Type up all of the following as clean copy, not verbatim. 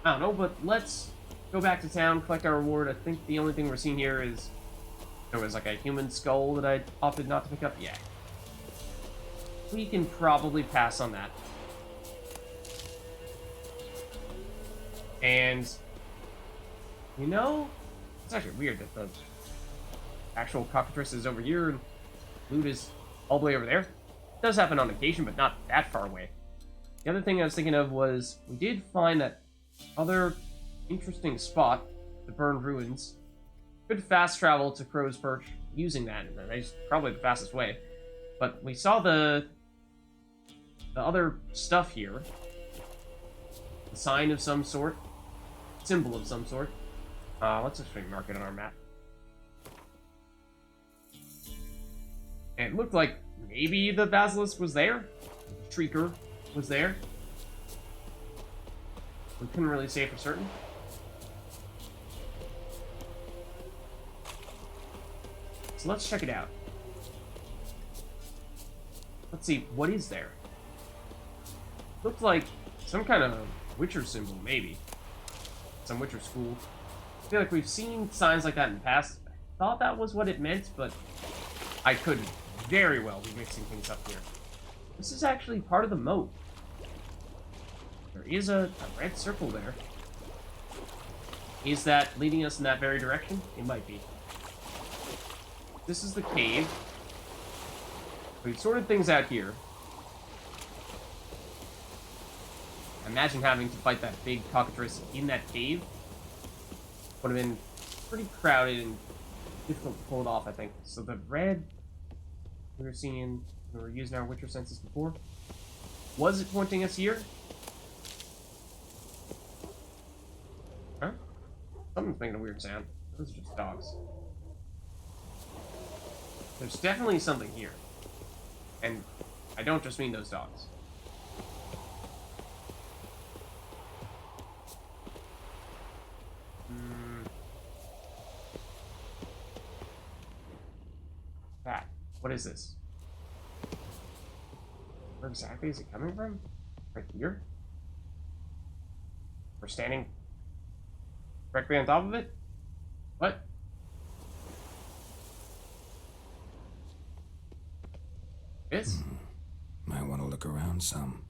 I don't know, but let's go back to town, collect our reward. I think the only thing we're seeing here is there was like a human skull that I opted not to pick up. Yeah. We can probably pass on that. And, you know, it's actually weird that the actual cockatrice is over here and loot is all the way over there. It does happen on occasion, but not that far away. The other thing I was thinking of was we did find that other interesting spot, the burned ruins. Could fast travel to Crow's Perch using that, and that's probably the fastest way. But we saw the other stuff here. A sign of some sort. Symbol of some sort. Let's actually mark it on our map. And it looked like maybe the basilisk was there. Shrieker was there. We couldn't really say for certain. So let's check it out. Let's see, what is there? Looked like some kind of Witcher symbol, maybe. Some Witcher school. I feel like we've seen signs like that in the past. I thought that was what it meant, but I could very well be mixing things up here. This is actually part of the moat. There is a red circle there. Is that leading us in that very direction? It might be. This is the cave. We've sorted things out here. Imagine having to fight that big cockatrice in that cave. Would have been pretty crowded and difficult to pull it off, I think. So the red we were seeing, we were using our Witcher senses before. Was it pointing us here? Huh? Something's making a weird sound. Those are just dogs. There's definitely something here. And I don't just mean those dogs. That. What is this? Where exactly is it coming from? Right here? We're standing directly on top of it? What? This? Might want to look around some.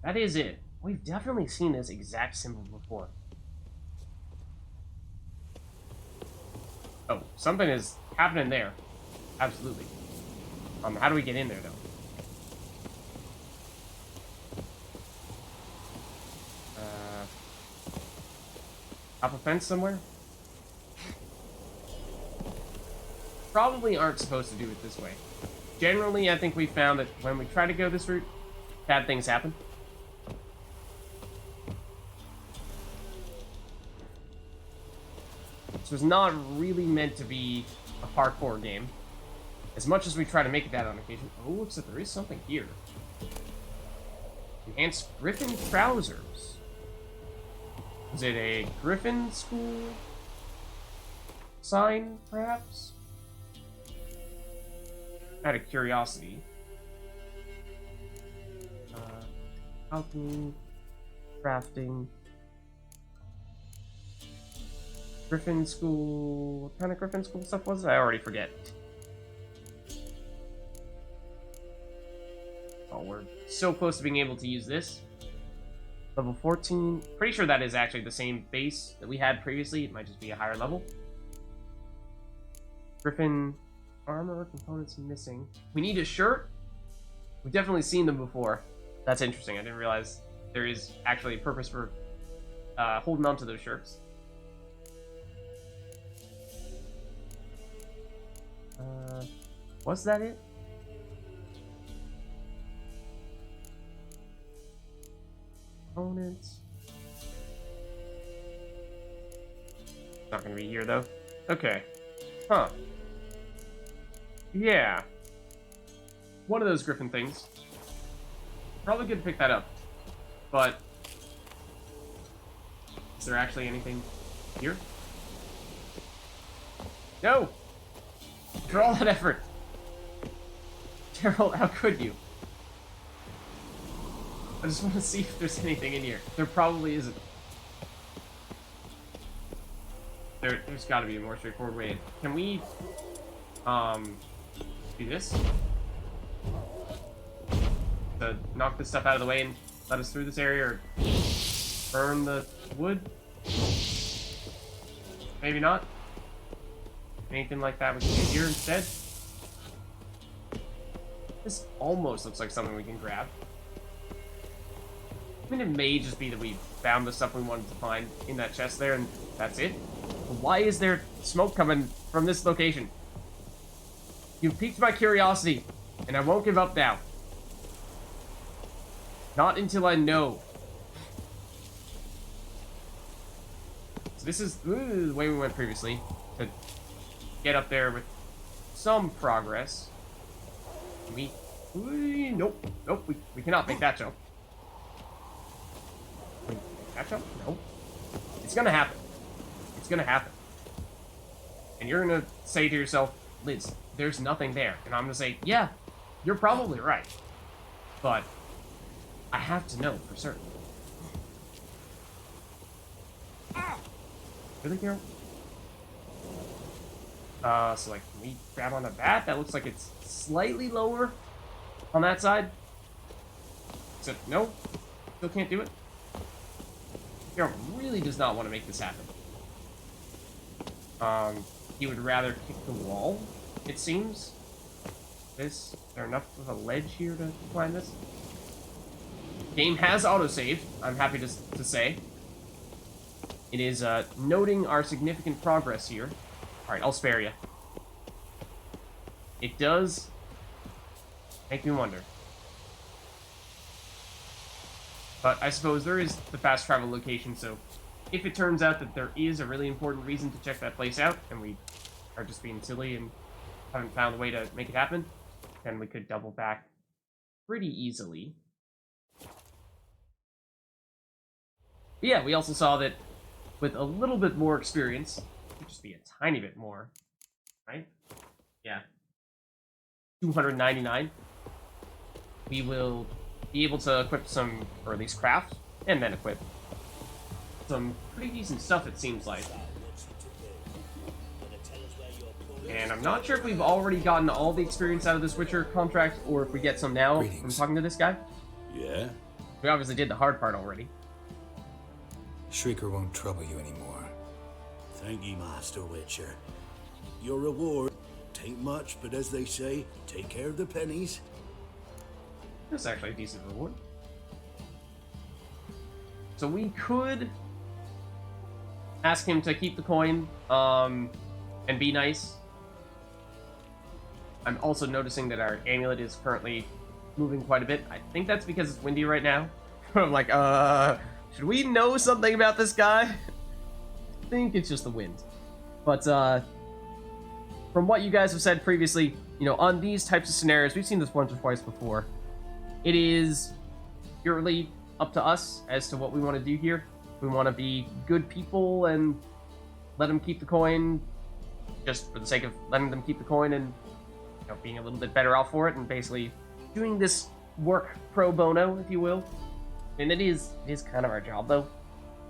That is it. We've definitely seen this exact symbol before. Oh, something is happening there. Absolutely. How do we get in there, though? Up a fence somewhere? Probably aren't supposed to do it this way. Generally, I think we found that when we try to go this route, bad things happen. This was not really meant to be a parkour game. As much as we try to make it that on occasion. Oh, looks like there is something here. Enhanced Griffin trousers. Is it a Griffin school sign, perhaps? Out of curiosity. Alchemy, crafting. Griffin school. What kind of Griffin school stuff was it? I already forget. Oh, we're so close to being able to use this. Level 14. Pretty sure that is actually the same base that we had previously. It might just be a higher level. Griffin armor components missing. We need a shirt. We've definitely seen them before. That's interesting. I didn't realize there is actually a purpose for holding on to those shirts. Was that it? Components. Not gonna be here though. Okay. Huh. Yeah. One of those Griffin things. Probably good to pick that up. But is there actually anything here? No! For all that effort. Gerald, how could you? I just want to see if there's anything in here. There probably isn't. There's got to be a more straightforward way. Can we, do this? To knock this stuff out of the way and let us through this area, or burn the wood? Maybe not. Anything like that we can do here instead? This almost looks like something we can grab. I mean, it may just be that we found the stuff we wanted to find in that chest there, and that's it. But why is there smoke coming from this location? You've piqued my curiosity, and I won't give up now. Not until I know. So this is the way we went previously, to get up there with some progress. Nope, we cannot make that jump. Wait, make that jump? No. It's gonna happen. It's gonna happen. And you're gonna say to yourself, Liz, there's nothing there. And I'm gonna say, yeah, you're probably right. But I have to know for certain. Really, Carol? So like, can we grab onto that? That looks like it's slightly lower on that side. Except, no, still can't do it. Carol really does not want to make this happen. He would rather kick the wall, it seems. Is there enough of a ledge here to climb this? Game has autosaved, I'm happy to say. It is noting our significant progress here. Alright, I'll spare you. It does make me wonder. But I suppose there is the fast travel location, so if it turns out that there is a really important reason to check that place out, and we are just being silly and haven't found a way to make it happen, then we could double back pretty easily. But yeah, we also saw that with a little bit more experience, it could just be a tiny bit more, right? Yeah. 299. We will be able to equip some, or at least craft, and then equip some pretty decent stuff, it seems like. And I'm not sure if we've already gotten all the experience out of this Witcher contract, or if we get some now from talking to this guy. Yeah? We obviously did the hard part already. Shrieker won't trouble you anymore. Thank you, Master Witcher. Your reward tain't much, but as they say, take care of the pennies. That's actually a decent reward. So we could ask him to keep the coin, and be nice. I'm also noticing that our amulet is currently moving quite a bit. I think that's because it's windy right now. I'm like, should we know something about this guy? I think it's just the wind. But, from what you guys have said previously, you know, on these types of scenarios, we've seen this once or twice before, it is purely up to us as to what we want to do here. We want to be good people and let them keep the coin just for the sake of letting them keep the coin and, you know, being a little bit better off for it and basically doing this work pro bono, if you will. And it is kind of our job, though.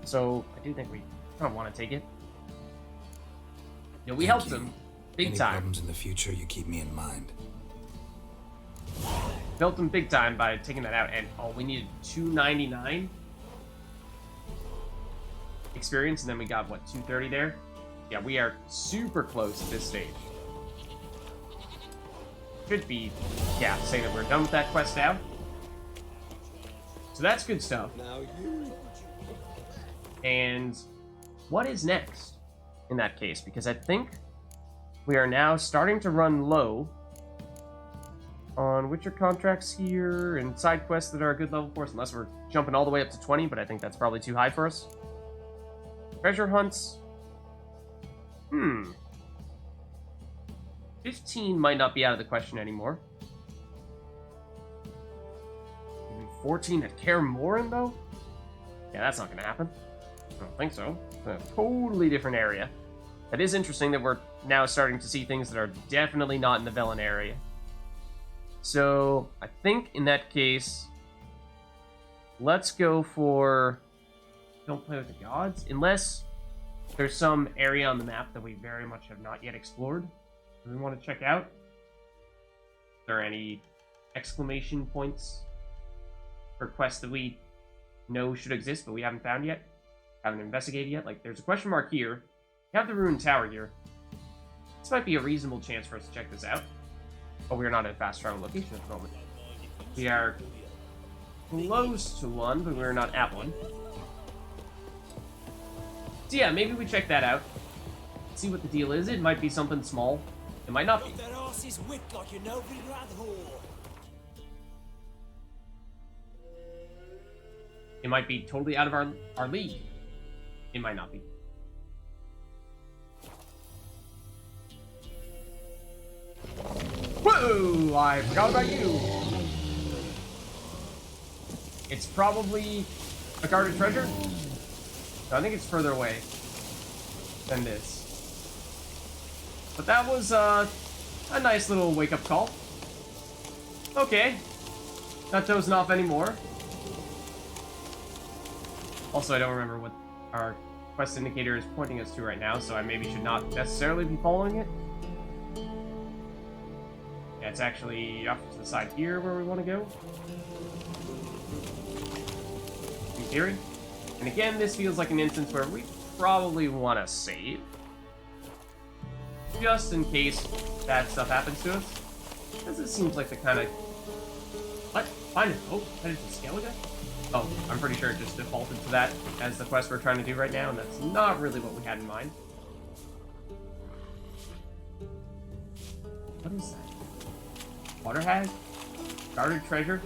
So I do think we kind of want to take it. You know, we helped him big Any time. problems in the future, you keep me in mind. Helped him big time by taking that out. And, oh, we needed 299 experience, and then we got, what, 230 there? Yeah, we are super close at this stage. Should be, yeah, saying that we're done with that quest now. So that's good stuff. And what is next in that case? Because I think we are now starting to run low on Witcher contracts here and side quests that are a good level for us, unless we're jumping all the way up to 20, but I think that's probably too high for us. Treasure hunts. 15 might not be out of the question anymore. Maybe 14 at Kaer Morhen, though? Yeah, that's not going to happen. I don't think so. It's a totally different area. That is interesting that we're now starting to see things that are definitely not in the Velen area. So, I think in that case, let's go for Don't Play with the Gods, unless There's some area on the map that we very much have not yet explored that we want to check out. Are there any exclamation points for quests that we know should exist but we haven't found yet? Haven't investigated yet? Like, there's a question mark here. We have the ruined tower here. This might be a reasonable chance for us to check this out. But we are not at a fast travel location at the moment. We are close to one, but we're not at one. So yeah, maybe we check that out. See what the deal is. It might be something small. It might not be. It might be totally out of our league. It might not be. Whoa! I forgot about you! It's probably a guarded treasure? No, I think it's further away than this. But that was a nice little wake-up call. Okay. Not dozing off anymore. Also, I don't remember what our quest indicator is pointing us to right now, so I maybe should not necessarily be following it. Yeah, it's actually off to the side here where we want to go. In theory. And again, this feels like an instance where we probably want to save. Just in case bad stuff happens to us. Because it seems like the kind of... What? Find it. Oh, that is a Skellige? Oh, I'm pretty sure it just defaulted to that as the quest we're trying to do right now, and that's not really what we had in mind. What is that? Water hag? Guarded treasure?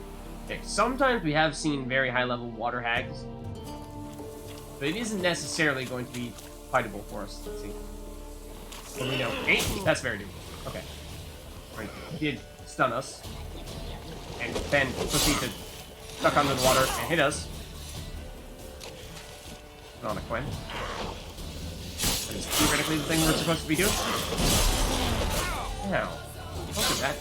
Okay, sometimes we have seen very high-level water hags, but it isn't necessarily going to be fightable for us. Let's see. What do we know? 8? That's very doable. Okay. Right. He did stun us, and then proceed to duck under the water and hit us. On a Quinn. That is theoretically the thing we're supposed to be doing. Now, look at that.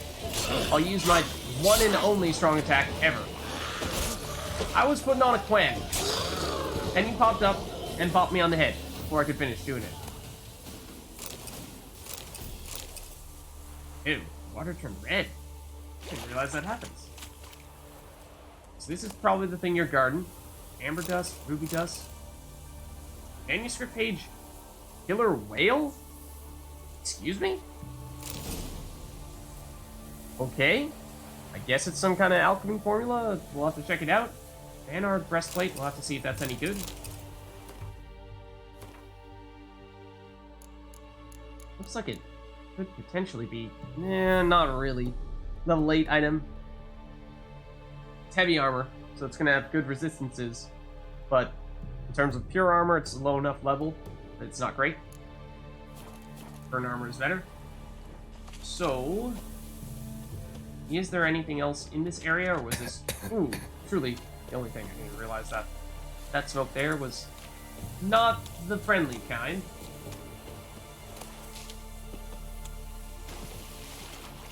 I'll use my one and only strong attack ever. I was putting on a Quinn, and he popped up and popped me on the head before I could finish doing it. Ew, water turned red. I didn't realize that happens. So this is probably the thing you're guarding. Amber dust, ruby dust. Manuscript page. Killer whale? Excuse me? Okay. I guess it's some kind of alchemy formula. We'll have to check it out. Vanard breastplate. We'll have to see if that's any good. Looks like it could potentially be... not really. Level 8 item. It's heavy armor, so it's going to have good resistances. But in terms of pure armor, it's a low enough level that it's not great. Burn armor is better. So... is there anything else in this area, or was this... ooh, truly the only thing. I didn't even realize that. That smoke there was not the friendly kind.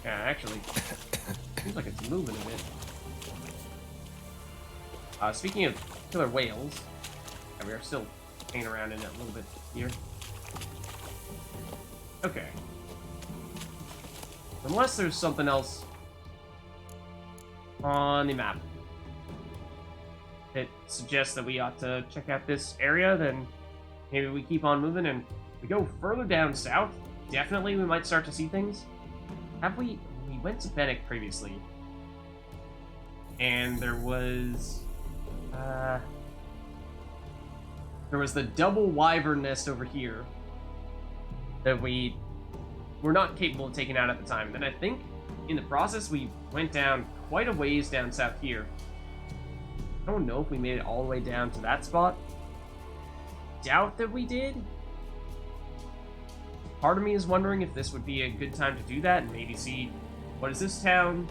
Yeah, actually, seems like it's moving a bit. Speaking of killer whales, we are still hanging around in it a little bit here. Okay. Unless there's something else on the map that suggests that we ought to check out this area, then maybe we keep on moving and we go further down south. Definitely we might start to see things. Have we went to Fennec previously, and there was the double wyvern nest over here that we were not capable of taking out at the time. And then I think in the process we went down quite a ways down south here. I don't know if we made it all the way down to that spot. Doubt that we did. Part of me is wondering if this would be a good time to do that and maybe see what is this town.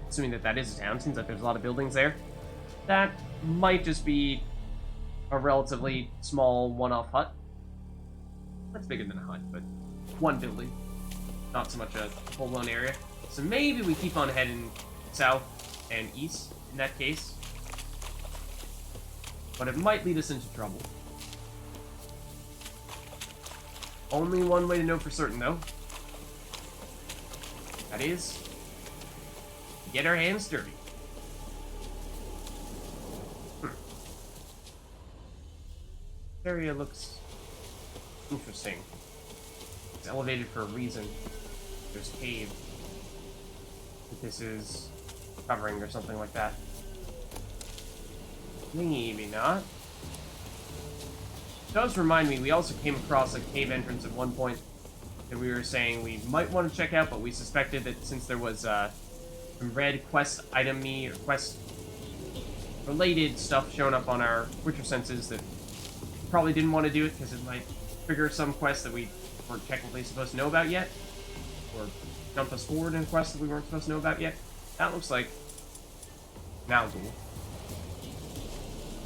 Assuming that that is a town, seems like there's a lot of buildings there. That might just be a relatively small one-off hut. That's bigger than a hut, but one building. Not so much a full-blown area. So maybe we keep on heading south and east in that case. But it might lead us into trouble. Only one way to know for certain, though. That is, get our hands dirty. This area looks interesting. It's elevated for a reason. There's a cave that this is covering or something like that. Maybe not. It does remind me, we also came across a cave entrance at one point that we were saying we might want to check out, but we suspected that since there was some red quest item-y or quest-related stuff showing up on our Witcher senses that we probably didn't want to do it because it might trigger some quest that we weren't technically supposed to know about yet, or jump us forward in a quest that we weren't supposed to know about yet. That looks like an Alghoul.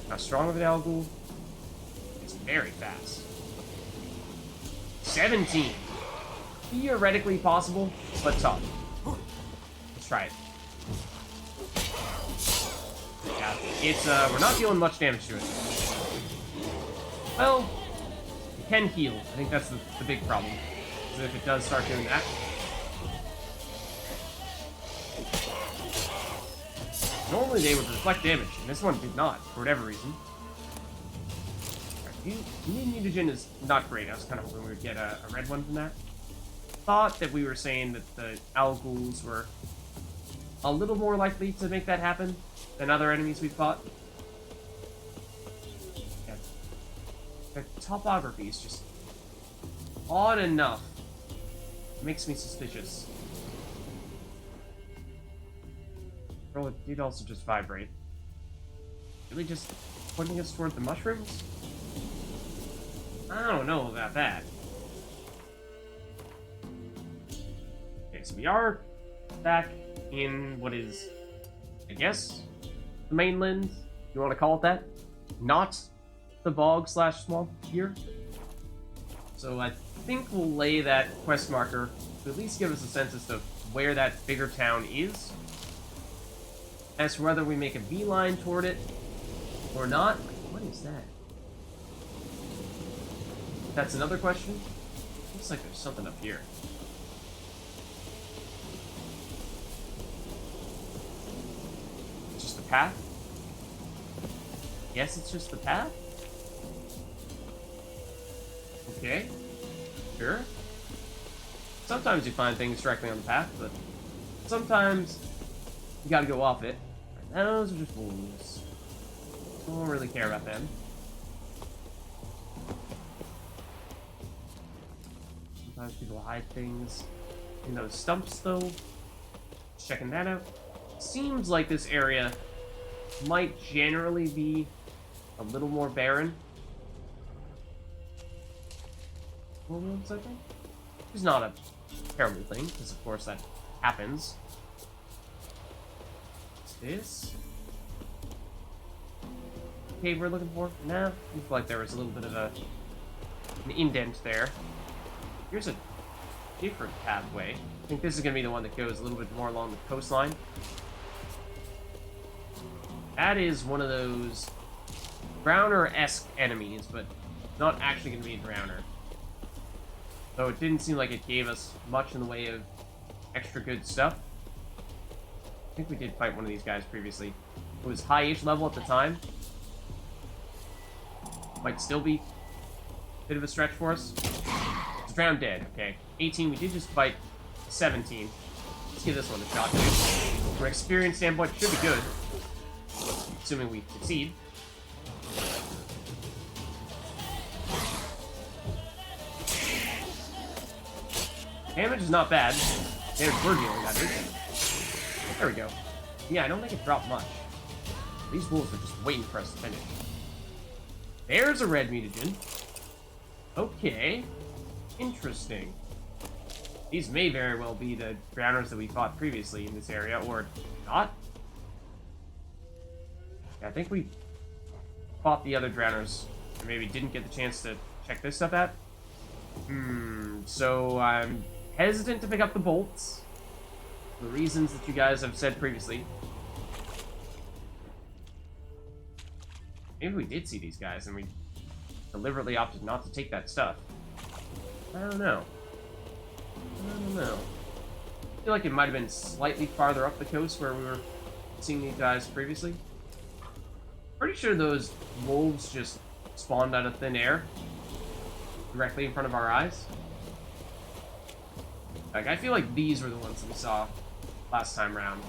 How strong of an Alghoul? It's very fast. 17. Theoretically possible, but tough. Let's try it. Yeah, it's, we're not dealing much damage to it. Well, it can heal. I think that's the big problem. Is if it does start doing that. Normally they would reflect damage, and this one did not, for whatever reason. Mutagen is not great. I was kind of hoping we would get a red one from that. Thought that we were saying that the Alghouls were a little more likely to make that happen than other enemies we've fought. Yeah. The topography is just odd enough. It makes me suspicious. Well, it did also just vibrate. Really just pointing us toward the mushrooms? I don't know about that. Okay, so we are back in what is, I guess, the mainland, if you want to call it that. Not the bog/swamp here. So I think we'll lay that quest marker to at least give us a sense as to where that bigger town is. As for whether we make a beeline toward it or not, what is that? That's another question. Looks like there's something up here. It's just the path? Yes, it's just the path? Okay. Sure. Sometimes you find things directly on the path, but sometimes you gotta go off it. Those are just wolves. Don't really care about them. Sometimes people hide things in those stumps, though. Checking that out. Seems like this area might generally be a little more barren. Wolves, I think? Which is not a terrible thing, because of course that happens. This cave we're looking for? Nah, looks like there was a little bit of an indent there. Here's a different pathway. I think this is going to be the one that goes a little bit more along the coastline. That is one of those Drowner-esque enemies, but not actually going to be a Drowner. Though it didn't seem like it gave us much in the way of extra good stuff. I think we did fight one of these guys previously. It was high-ish level at the time. Might still be a bit of a stretch for us. It's drowned dead, okay. 18, we did just fight 17. Let's give this one a shot, too. From an experience standpoint, should be good. Assuming we succeed. Damage is not bad. Damage we're dealing, that is. There we go. Yeah, I don't think it dropped much. These wolves are just waiting for us to finish. There's a red mutagen. Okay. Interesting. These may very well be the drowners that we fought previously in this area, or not. Yeah, I think we fought the other drowners and maybe didn't get the chance to check this stuff out. So I'm hesitant to pick up the bolts. For the reasons that you guys have said previously. Maybe we did see these guys and we deliberately opted not to take that stuff. I don't know. I don't know. I feel like it might have been slightly farther up the coast where we were seeing these guys previously. Pretty sure those wolves just spawned out of thin air directly in front of our eyes. Like, I feel like these were the ones that we saw last time round.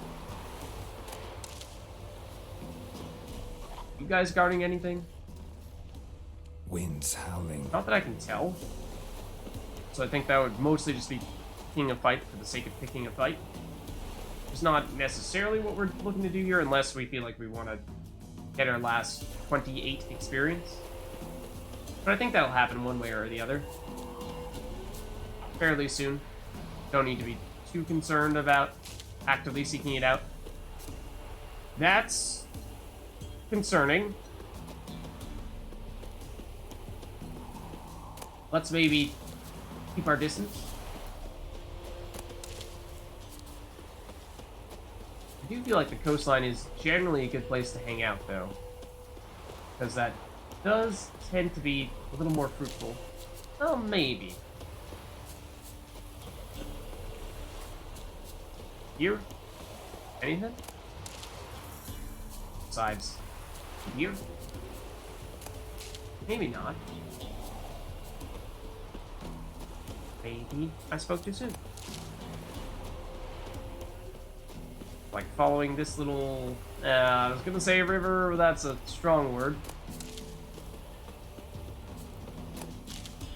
You guys guarding anything? Winds howling. Not that I can tell. So I think that would mostly just be picking a fight for the sake of picking a fight. It's not necessarily what we're looking to do here unless we feel like we want to get our last 28 experience. But I think that'll happen one way or the other. Fairly soon. Don't need to be too concerned about actively seeking it out. That's concerning. Let's maybe keep our distance. I do feel like the coastline is generally a good place to hang out, though. Because that does tend to be a little more fruitful. Well, maybe. Here? Anything? Besides here? Maybe not. Maybe I spoke too soon. Like following this little... I was gonna say river, but that's a strong word.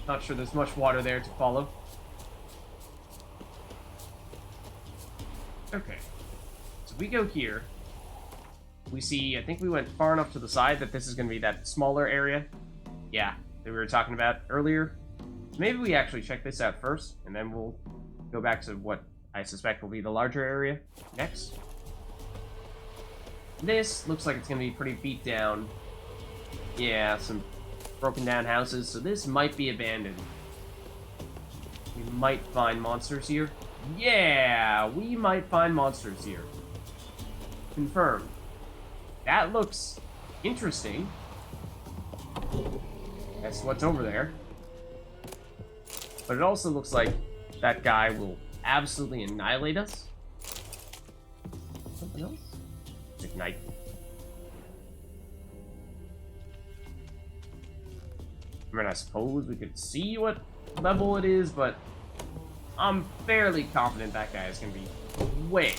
Not sure there's much water there to follow. Okay. So we go here. We see, I think we went far enough to the side that this is gonna be that smaller area. Yeah, that we were talking about earlier. Maybe we actually check this out first, and then we'll go back to what I suspect will be the larger area next. This looks like it's going to be pretty beat down. Yeah, some broken down houses, so this might be abandoned. We might find monsters here. Yeah, we might find monsters here. Confirmed. That looks interesting. That's what's over there. But it also looks like that guy will absolutely annihilate us. Something else? Ignite. I mean, I suppose we could see what level it is, but I'm fairly confident that guy is going to be way,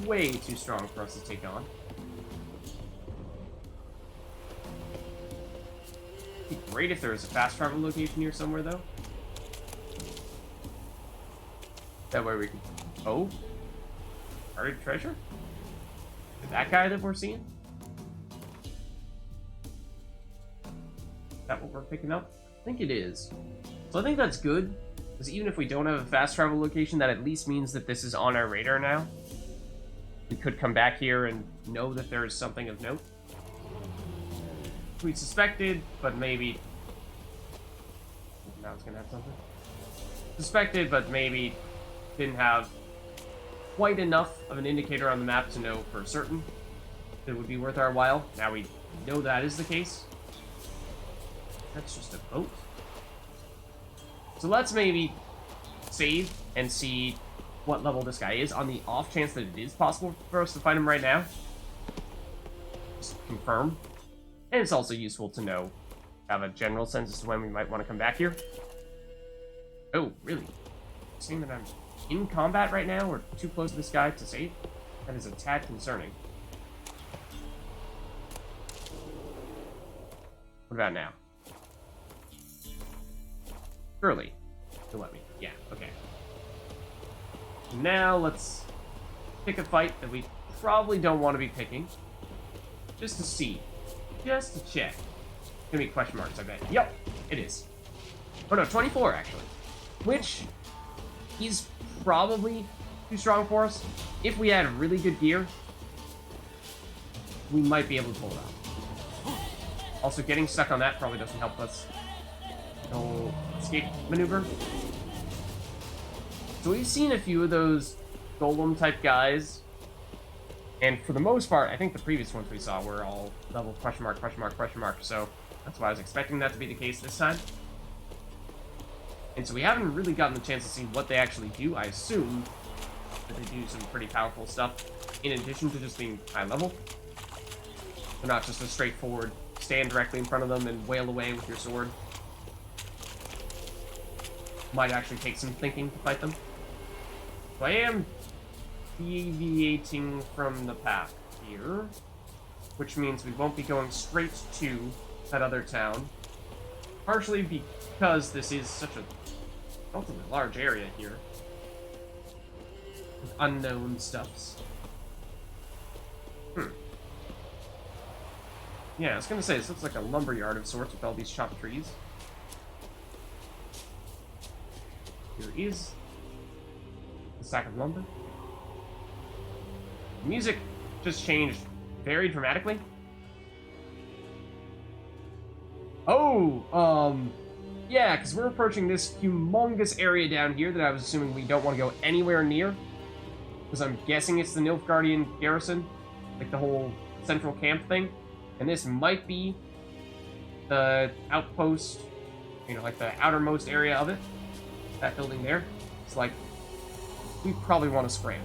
way too strong for us to take on. It'd be great if there was a fast travel location here somewhere, though. That way we can... Oh? Buried treasure? Is that guy that we're seeing? Is that what we're picking up? I think it is. So I think that's good. Because even if we don't have a fast travel location, that at least means that this is on our radar now. We could come back here and know that there is something of note. We suspected, but maybe... Now it's gonna have something. Suspected, but maybe didn't have quite enough of an indicator on the map to know for certain that it would be worth our while. Now we know that is the case. That's just a boat. So let's maybe save and see what level this guy is on the off chance that it is possible for us to find him right now. Just confirm. And it's also useful to know, have a general sense as to when we might want to come back here. Oh, really? Seeing that I'm in combat right now, or too close to this guy to save? That is a tad concerning. What about now? Surely. You'll let me. Yeah, okay. Now let's pick a fight that we probably don't want to be picking. Just to see. Just to check. It's gonna be question marks, I bet. Yep, it is. Oh no, 24 actually. Which is probably too strong for us. If we had really good gear, we might be able to pull it off. Also, getting stuck on that probably doesn't help us. No escape maneuver. So we've seen a few of those golem type guys, and for the most part, I think the previous ones we saw were all level question mark, so that's why I was expecting that to be the case this time. And so we haven't really gotten the chance to see what they actually do. I assume that they do some pretty powerful stuff in addition to just being high level. They're not just a straightforward stand directly in front of them and wail away with your sword. Might actually take some thinking to fight them. So I am deviating from the path here, which means we won't be going straight to that other town. Partially because this is such a relatively large area here. With unknown stuffs. Yeah, I was gonna say, this looks like a lumberyard of sorts with all these chopped trees. Here is a sack of lumber. The music just changed very dramatically. Oh, yeah, because we're approaching this humongous area down here that I was assuming we don't want to go anywhere near. Because I'm guessing it's the NILFGAARD garrison, like the whole central camp thing. And this might be the outpost, you know, like the outermost area of it. That building there. It's like, we probably want to scram.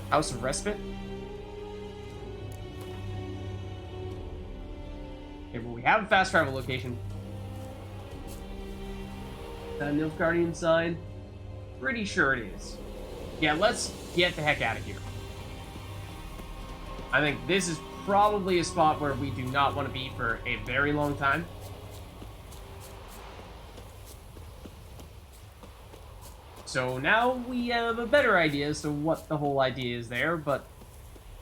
House of Respite. Okay, well, we have a fast travel location. The NILFGAARD sign. Pretty sure it is. Yeah, let's get the heck out of here. I think this is probably a spot where we do not want to be for a very long time. So now we have a better idea as to what the whole idea is there, but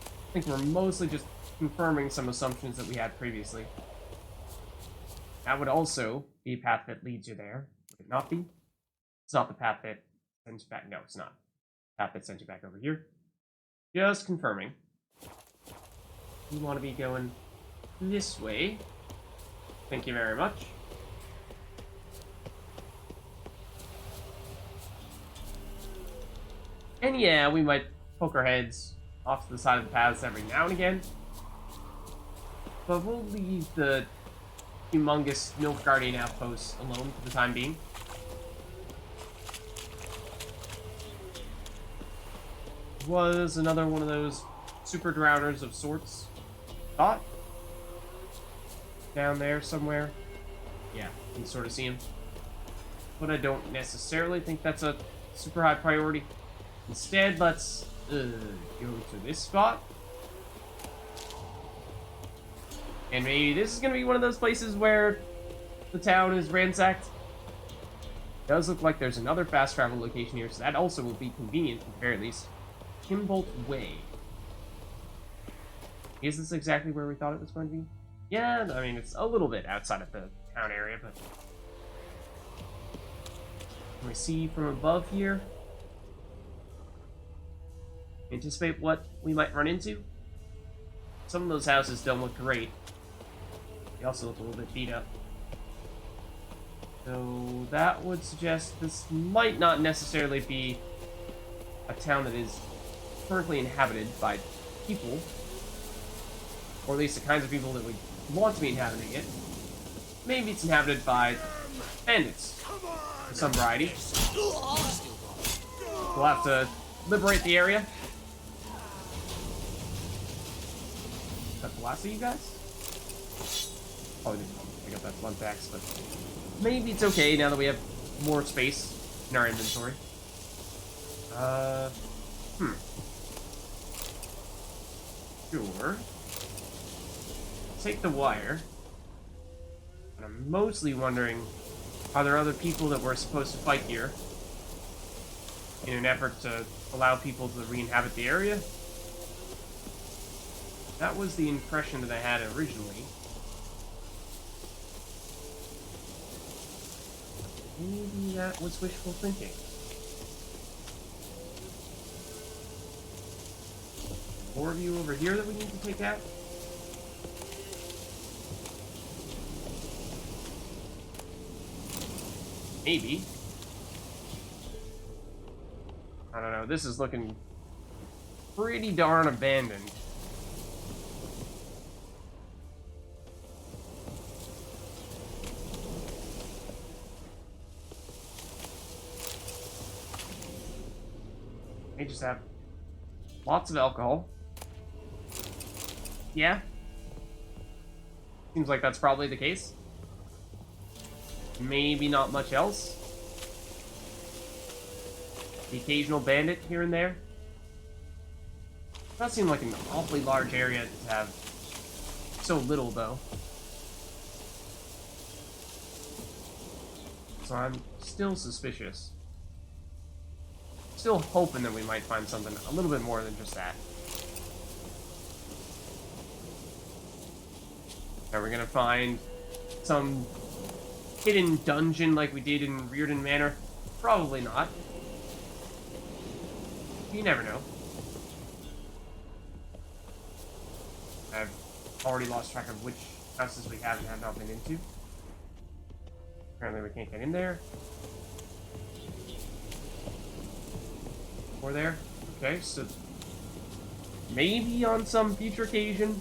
I think we're mostly just confirming some assumptions that we had previously. That would also be a path that leads you there. Would it not be? It's not the path that sends you back. No, it's not. Path that sends you back over here. Just confirming. We want to be going this way. Thank you very much. And yeah, we might poke our heads off to the side of the paths every now and again. But we'll leave the humongous NILFGAARD outposts alone for the time being. Was another one of those super drowners of sorts. Thought? Down there somewhere. Yeah, you can sort of see him. But I don't necessarily think that's a super high priority. Instead, let's go to this spot. And maybe this is going to be one of those places where the town is ransacked. It does look like there's another fast travel location here, so that also will be convenient at the very least. Kimbolt Way. Is this exactly where we thought it was going to be? Yeah, I mean, it's a little bit outside of the town area, but... Can we see from above here? Anticipate what we might run into? Some of those houses don't look great. They also look a little bit beat up. So that would suggest this might not necessarily be a town that is currently inhabited by people. Or at least the kinds of people that we want to be inhabiting it. Maybe it's inhabited by bandits of some variety. We'll have to liberate the area. Is that the last of you guys? Probably didn't pick up that blunt axe, but maybe it's okay now that we have more space in our inventory. Sure. Take the wire. But I'm mostly wondering, are there other people that we're supposed to fight here in an effort to allow people to re-inhabit the area? That was the impression that I had originally. Maybe that was wishful thinking. More of you over here that we need to take out? Maybe. I don't know, this is looking pretty darn abandoned. They just have lots of alcohol. Yeah. Seems like that's probably the case. Maybe not much else. The occasional bandit here and there. Does seem like an awfully large area to have so little, though. So I'm still suspicious. Still hoping that we might find something a little bit more than just that. Are we gonna find some hidden dungeon like we did in Rearden Manor? Probably not. You never know. I've already lost track of which houses we have and have not been into. Apparently we can't get in there. Or there. Okay, so maybe on some future occasion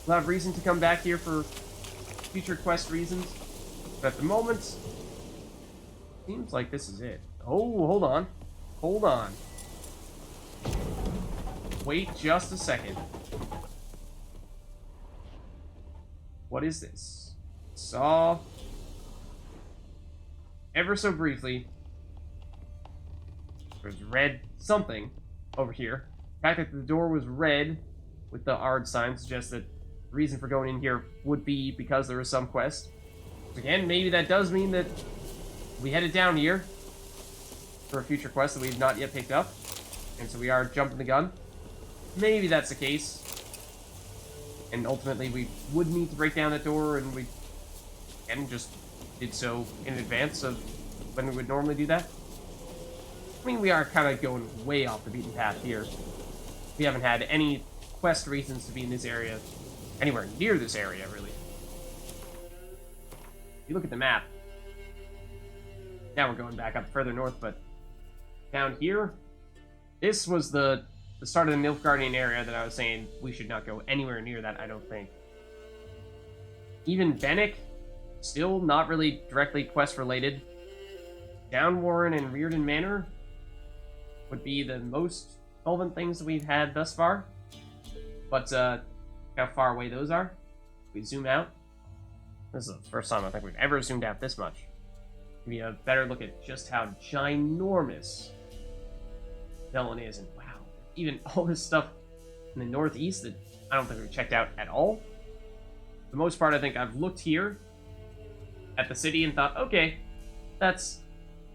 we'll have reason to come back here for future quest reasons. But at the moment, seems like this is it. Oh, hold on. Hold on. Wait just a second. What is this? Saw ever so briefly. There's red something over here. The fact that the door was red with the ARD sign suggests that the reason for going in here would be because there is some quest. So again, maybe that does mean that we headed down here for a future quest that we've not yet picked up. And so we are jumping the gun. Maybe that's the case. And ultimately we would need to break down that door, and we just did so in advance of when we would normally do that. I mean, we are kind of going way off the beaten path here. We haven't had any quest reasons to be in this area, anywhere near this area, really. If you look at the map, now we're going back up further north, but down here, this was the start of the Nilfgaardian area that I was saying we should not go anywhere near that, I don't think. Even Bennick, still not really directly quest-related. Downwarren and Rearden Manor would be the most relevant things that we've had thus far. But how far away those are. If we zoom out. This is the first time I think we've ever zoomed out this much. Give you a better look at just how ginormous Velen is. And wow, even all this stuff in the northeast that I don't think we've checked out at all. For the most part, I think I've looked here at the city and thought, okay, that's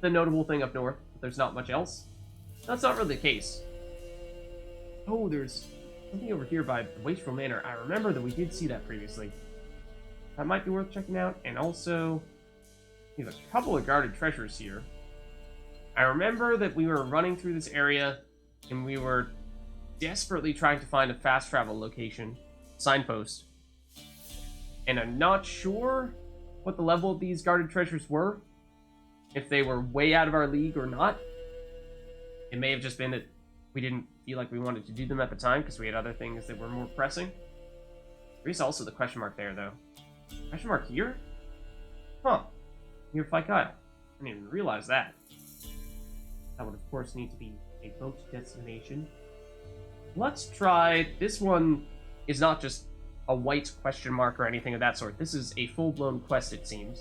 the notable thing up north. There's not much else. That's not really the case. Oh, there's something over here by Wastrel Manor. I remember that we did see that previously. That might be worth checking out. And also, we have a couple of guarded treasures here. I remember that we were running through this area and we were desperately trying to find a fast travel location, signpost. And I'm not sure what the level of these guarded treasures were. If they were way out of our league or not. It may have just been that we didn't feel like we wanted to do them at the time because we had other things that were more pressing. There is also the question mark there, though. Question mark here? Huh. Near Fight Kyle. I didn't even realize that. That would, of course, need to be a boat destination. Let's try... This one is not just a white question mark or anything of that sort. This is a full-blown quest, it seems.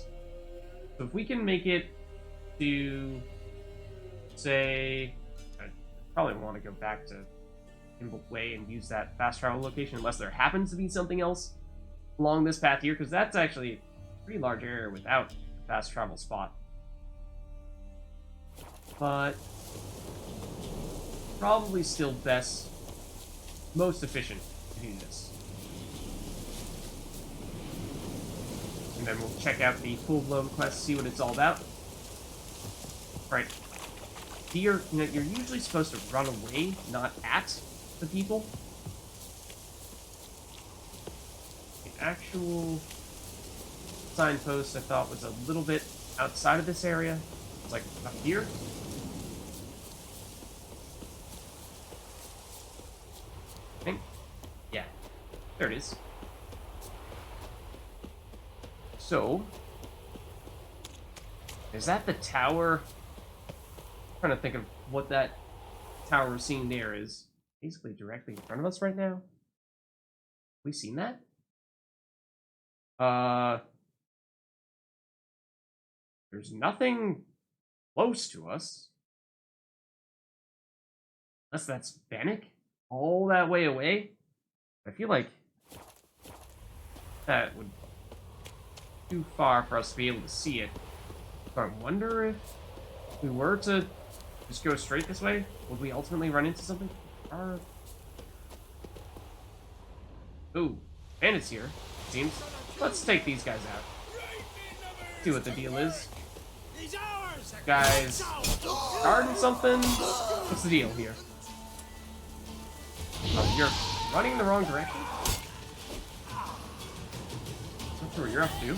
So if we can make it to, say... I probably want to go back to Kimball Way and use that fast travel location unless there happens to be something else along this path here, because that's actually a pretty large area without a fast travel spot. But probably still best, most efficient to do this. And then we'll check out the full-blown quest, see what it's all about. Right. Deer, you know, you're usually supposed to run away, not at the people. The actual signpost I thought was a little bit outside of this area. It's like up here. I think. Yeah. There it is. So, is that the tower? I'm trying to think of what that tower we're seeing there is basically directly in front of us right now. We seen that? There's nothing close to us. Unless that's Bannock? All that way away? I feel like that would be too far for us to be able to see it. So I wonder if we were to just go straight this way, would we ultimately run into something? Ooh, Bandit's here, it seems. Let's take these guys out. See what the deal is. Guys, guarding something? What's the deal here? Oh, you're running in the wrong direction? Not sure what you're up to.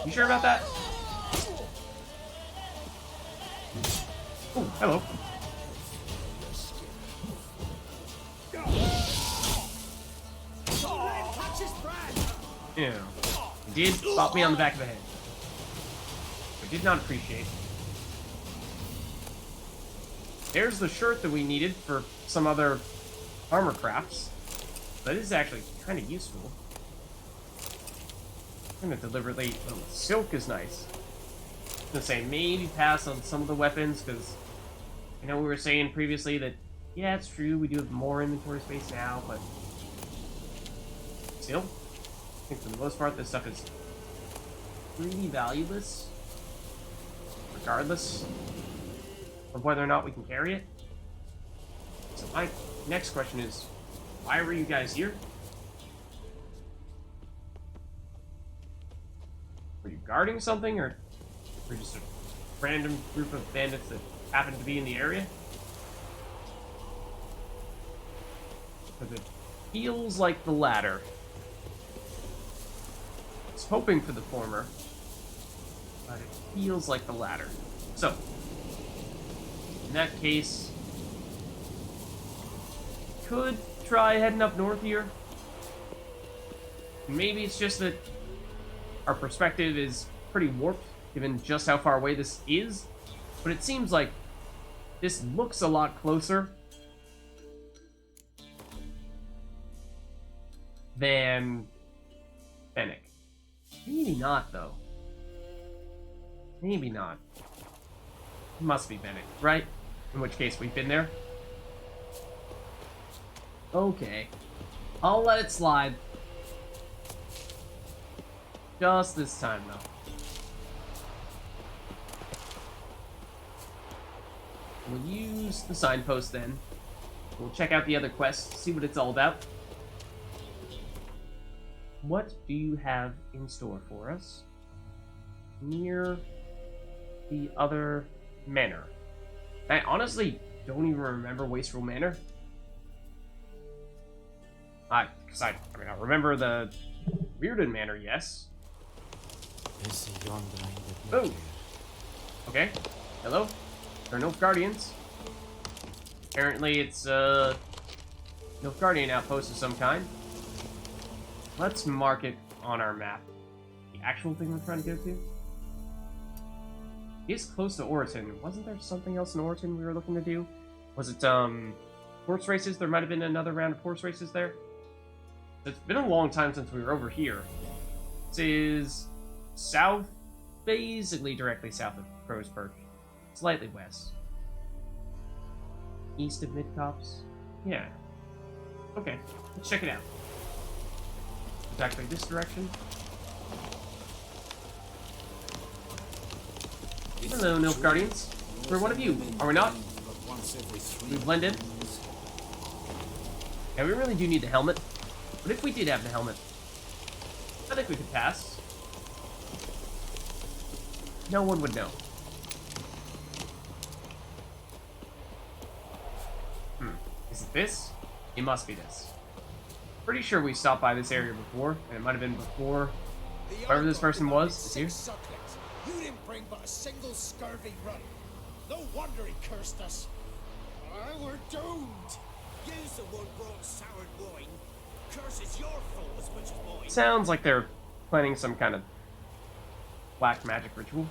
You sure about that? Oh, hello. Yeah. You did pop me on the back of the head. I did not appreciate. There's the shirt that we needed for some other armor crafts. That is actually kind of useful. I'm gonna deliberately. Oh, silk is nice. I'm gonna say maybe pass on some of the weapons because I know we were saying previously that yeah, it's true we do have more inventory space now, but still, I think for the most part this stuff is pretty valueless, regardless of whether or not we can carry it. So my next question is, why were you guys here? Were you guarding something, or were you just a random group of bandits that happened to be in the area? Because it feels like the latter. I was hoping for the former, but it feels like the latter. So, in that case, could try heading up north here. Maybe it's just that our perspective is pretty warped, given just how far away this is, but it seems like this looks a lot closer than Fennec. Maybe not, though. Maybe not. It must be Fennec, right? In which case, we've been there. Okay. I'll let it slide. Just this time, though. We'll use the signpost then. We'll check out the other quests, see what it's all about. What do you have in store for us near the other manor? I honestly don't even remember Wastrel Manor. I remember the Reardon Manor, yes. Oh! Okay. Hello? There are NILFGAARdians. Apparently it's a NILFGAARdian outpost of some kind. Let's mark it on our map. The actual thing we're trying to go to? It's close to Oriton. Wasn't there something else in Oriton we were looking to do? Was it, horse races? There might have been another round of horse races there. It's been a long time since we were over here. This is south, basically directly south of Crow's Perch. Slightly west. East of Midcops? Yeah. Okay, let's check it out. Exactly this direction. Hello, NILFGAARdians. We're one of you, are we not? We blend in. Yeah, we really do need the helmet. But if we did have the helmet, I think we could pass. No one would know. Is it this? It must be this. Pretty sure we stopped by this area before, and it might have been before whoever this person was is here. You didn't bring but a single scurvy run. No wonder he cursed us. We're doomed. You's the one brought soured wine. Curse is your fault as much as mine. Sounds like they're planning some kind of black magic ritual.